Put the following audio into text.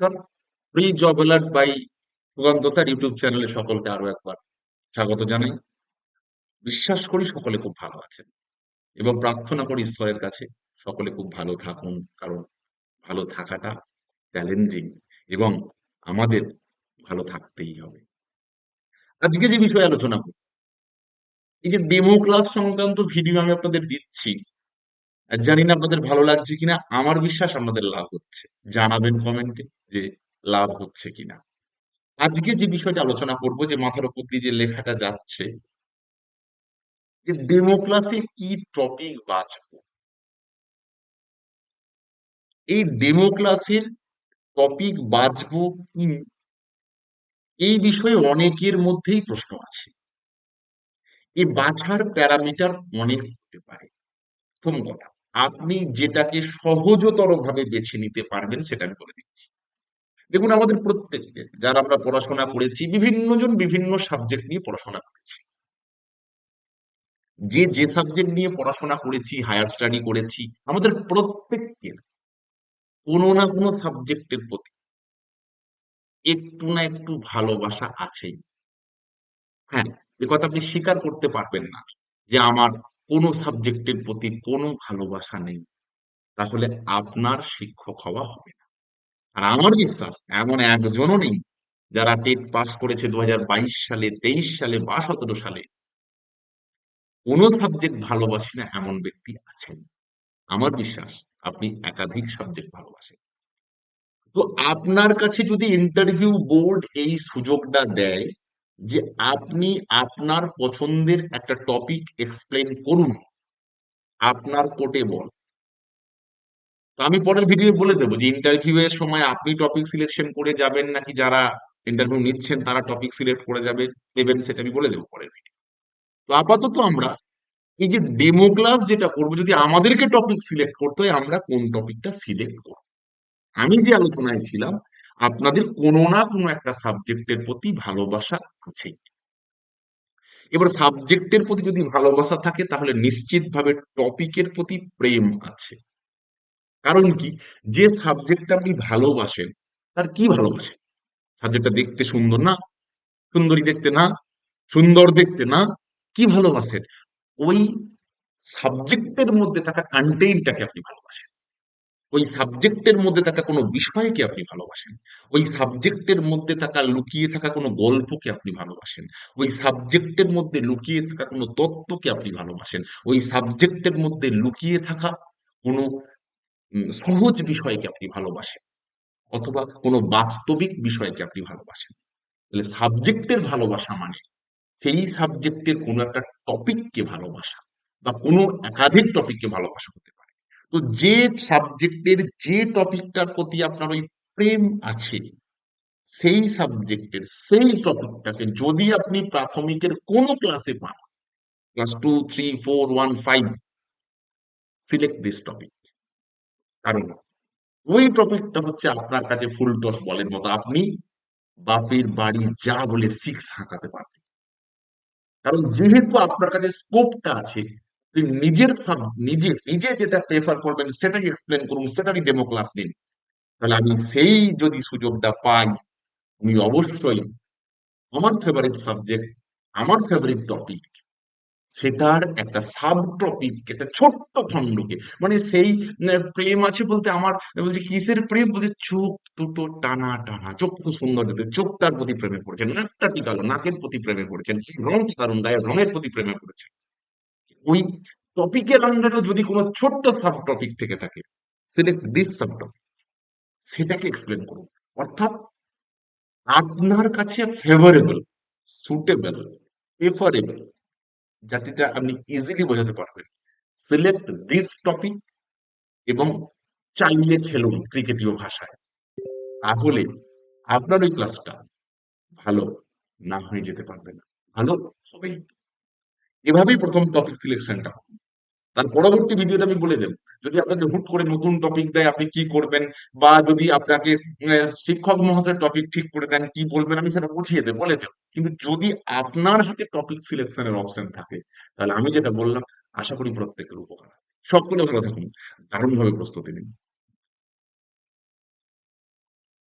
নমস্কার। Free job alert by Sukanta sir YouTube চ্যানেলে সকলকে আরো একবার স্বাগত জানাই। বিশ্বাস করি সকলে খুব ভালো আছেন এবং প্রার্থনা করি ঈশ্বরের কাছে সকলে খুব ভালো থাকুন, কারণ ভালো থাকাটা চ্যালেঞ্জিং এবং আমাদের ভালো থাকতেই হবে। আজকে যে বিষয়ে আলোচনা করব, এই যে ডেমো ক্লাস সংক্রান্ত ভিডিও আমি আপনাদের দিচ্ছি, আর জানি না আপনাদের ভালো লাগছে কিনা। আমার বিশ্বাস আপনাদের লাভ হচ্ছে। জানাবেন কমেন্টে যে লাভ হচ্ছে কিনা। আজকে যে বিষয়টা আলোচনা করব, যে মাথার উপর দিয়ে যে লেখাটা যাচ্ছে, যে ডেমো ক্লাসে কি টপিক বাছবো। এই ডেমো ক্লাসের টপিক বাছবো কি, এই বিষয়ে অনেকের মধ্যেই প্রশ্ন আছে। এই বাছার প্যারামিটার অনেক হতে পারে। প্রথম কথা, আপনি যেটাকে সহজতর ভাবে বেছে নিতে পারবেন সেটা আমি বলে দিচ্ছি। দেখুন, আমাদের প্রত্যেককে, যারা আমরা পড়াশোনা করেছি, বিভিন্ন জন বিভিন্ন সাবজেক্ট নিয়ে পড়াশোনা করেছি। যে যে সাবজেক্ট নিয়ে পড়াশোনা করেছি, হায়ার স্টাডি করেছি, আমাদের প্রত্যেকের কোনো না কোনো সাবজেক্টের প্রতি একটু না একটু ভালোবাসা আছেই। হ্যাঁ, এ কথা আপনি স্বীকার করতে পারবেন না যে আমার কোনো সাবজেক্টের প্রতি কোনো ভালোবাসা নেই, তাহলে আপনার শিক্ষক হওয়া হবে না। আর আমার বিশ্বাস এমন একজনও নেই যারা টেট পাস করেছে 2022 সালে, 23 সালে বা 17 সালে, কোনো সাবজেক্ট ভালোবাসি না এমন ব্যক্তি আছেন। আমার বিশ্বাস আপনি একাধিক সাবজেক্ট ভালোবাসেন। তো আপনার কাছে যদি ইন্টারভিউ বোর্ড এই সুযোগটা দেয় যে আপনি আপনার পছন্দের একটা টপিক এক্সপ্লেন করুন আপনার কোটে বল, তো আমি পরের ভিডিও বলে দেবো যে ইন্টারভিউ এর সময় আপনি টপিক সিলেকশন করে যাবেন নাকি যারা ইন্টারভিউ নিচ্ছেন তারা টপিক সিলেক্ট করে দেবেন, সেটা আমি বলে দেবো পরের ভিডিও। তো আপাতত আমরা এই যে ডেমো ক্লাস যেটা করবো, যদি আমাদেরকে টপিক সিলেক্ট করতে হয়, আমরা কোন টপিকটা সিলেক্ট করবো। আমি যে আলোচনায় ছিলাম, আপনাদের কোনো না কোনো একটা সাবজেক্টের প্রতি ভালোবাসা আছে। এবার সাবজেক্টের প্রতি যদি ভালোবাসা থাকে, তাহলে নিশ্চিতভাবে টপিকের প্রতি প্রেম আছে। কারণ কি, যে সাবজেক্টটা আপনি ভালোবাসেন, তার কি ভালোবাসেন? সাবজেক্টটা দেখতে সুন্দর না? সুন্দরী দেখতে না? সুন্দর দেখতে না? কি ভালোবাসেন? ওই সাবজেক্টের মধ্যে থাকা কন্টেন্টটাকে আপনি ভালোবাসেন। ওই সাবজেক্টের মধ্যে থাকা কোনো বিষয়কে আপনি ভালোবাসেন। ওই সাবজেক্টের মধ্যে থাকা লুকিয়ে থাকা কোনো গল্পকে আপনি ভালোবাসেন। ওই সাবজেক্টের মধ্যে লুকিয়ে থাকা কোনো তত্ত্বকে আপনি ভালোবাসেন। ওই সাবজেক্টের মধ্যে লুকিয়ে থাকা কোনো সহজ বিষয়কে আপনি ভালোবাসেন, অথবা কোনো বাস্তবিক বিষয়কে আপনি ভালোবাসেন। তাহলে সাবজেক্টের ভালোবাসা মানে সেই সাবজেক্টের কোনো একটা টপিককে ভালোবাসা, বা কোনো একাধিক টপিককে ভালোবাসা হতে পারে। তো যে সাবজেক্টের যে টপিকটার প্রতি আপনার ওই প্রেম আছে, সেই সাবজেক্টের সেই টপিকটাকে যদি আপনি প্রাথমিকের কোনো ক্লাসে পান, ক্লাস 2, 3, 4, 1, 5, সিলেক্ট দিস টপিক। কারণ ওই টপিকটা হচ্ছে আপনার কাছে ফুলটস বলের মতো, আপনি বাপের বাড়ি যা বলে সিক্স হাঁকাতে পারবেন। কারণ যেহেতু আপনার কাছে স্কোপটা আছে, আপনি নিজে নিজে যেটা প্রেফার করবেন সেটাই এক্সপ্লেন করুন, সেটারই ডেমো ক্লাস নিন। তাহলে আমি সেই যদি সুযোগটা পাই, আমি অবশ্যই আমার ফেভারিট সাবজেক্ট, আমার ফেভারিট টপিক, সেটার একটা সাব টপিক, একটা ছোট্ট খণ্ডকে, মানে সেই প্রেম আছে বলতে আমার বলছে কিসের প্রেম, বলছে চোখ দুটো টানা টানা, চক্ষু সুন্দর দেখতে, চোখটার প্রতি প্রেমে পড়েছেন, নাকটা টিকালো, নাকের প্রতি প্রেমে পড়েছেন, সেই রংটা দারুণ, গায়ের রঙের প্রতি প্রেমে পড়েছেন। ওই টপিকের আন্ডারে যদি কোনো ছোট্ট সাব টপিক থেকে থাকে, সিলেক্ট দিস সাব টপিক, সেটাকে এক্সপ্লেন করুন। অর্থাৎ আপনার কাছে ফেভারেবল, সুটেবল, প্রেফারেবল, যাতে আপনি ইজিলি বোঝাতে পারবেন, সিলেক্ট দিস টপিক, এবং চালিয়ে খেলুন ক্রিকেটীয় ভাষায়। তাহলে আপনার ওই ক্লাসটা ভালো না হয়ে যেতে পারবে না, ভালো হবেই। এভাবেই প্রথম টপিক সিলেকশনটা। তার পরবর্তী ভিডিওতে আমি বলে দেব, যদি আপনাকে হুট করে নতুন টপিক দেয় আপনি কি করবেন, বা যদি আপনাকে শিক্ষক মহাশয় টপিক ঠিক করে দেন কি বলবেন, আমি সেটা বুঝিয়ে দেব, বলে দেব। কিন্তু যদি আপনার হাতে টপিক সিলেকশনের অপশন থাকে, তাহলে আমি যেটা বললাম, আশা করি প্রত্যেকের উপকার হবে। সকলে ভালো থাকুন, দারুণভাবে প্রস্তুতি নিন।